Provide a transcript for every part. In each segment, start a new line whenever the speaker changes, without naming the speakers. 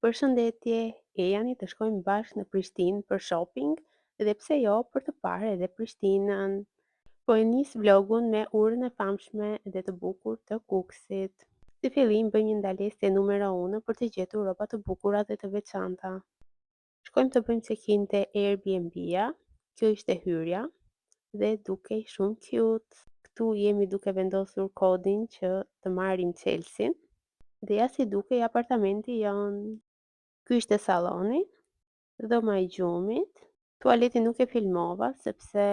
Përshëndetje, e jani të shkojmë bashkë në Prishtinë për shopping dhe pse jo për të parë edhe Prishtinën. Po e nis vlogun me urën e famshme dhe të bukur të Kukësit. Si fillim bëjmë një ndalesë numero 1 për të gjetur rroba të bukura dhe të veçanta. Shkojmë të bëjmë check-in te Airbnb-a. Kjo ishte hyrja dhe dukej shumë cute. Ktu jemi duke vendosur kodin që të marrim Chelsea dhe ja si dukej apartamenti jon. Ky ishte salloni, dhoma e gjumit. Tualetin nuk e filmova sepse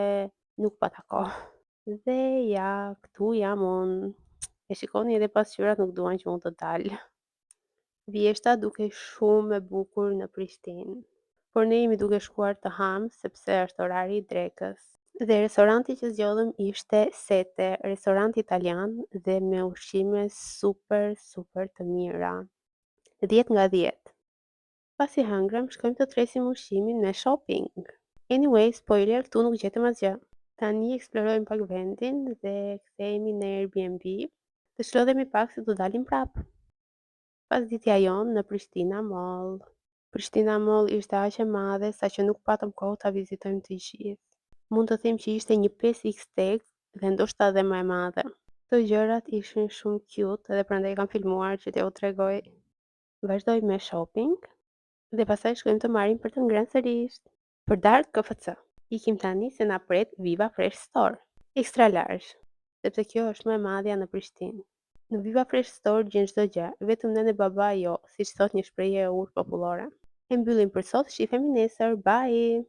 nuk pata kohë. Dhe ja, këtu jam unë. E shikoni edhe pasqyrat nuk duan që unë të dal. Vjeshta duke shumë e bukur në Prishtinë. Por ne jemi duke shkuar të ham sepse është orari i drekës. Dhe restoranti që zgjodhëm ishte Sete, restorant italian dhe me ushqime super të mira. 10 nga 10. Pasi hëngrëm, shkojmë të tresim ushqimin me shopping. Anyway, spoiler, këtu nuk gjetëm asgjë. Tani eksplorojmë pak vendin dhe kthehemi në Airbnb. Të shlodhemi pak se do dalim prap. Pasditja jonë në Prishtina Mall. Prishtina Mall ishte aq e madhe saqë nuk patëm kohë ta vizitojmë të gjithë. Mund të them që ishte një 5x tek dhe ndoshta edhe më e madhe. Këto gjërat ishin shumë cute dhe prandaj kam filmuar që t'ju tregoj. Vazhdojmë me shopping dhe pastaj shkojmë të marrim për të ngrënë sërish. Për darkë KFC. Ikim tani se na pret Viva Fresh Store. Extra large, sepse kjo është më e madhja në Prishtinë. Në Viva Fresh Store gjen çdo gjë, vetëm nene baba jo, siç thot një shprehje e urtë popullore. E mbyllim për sot, shihemi nesër, bye!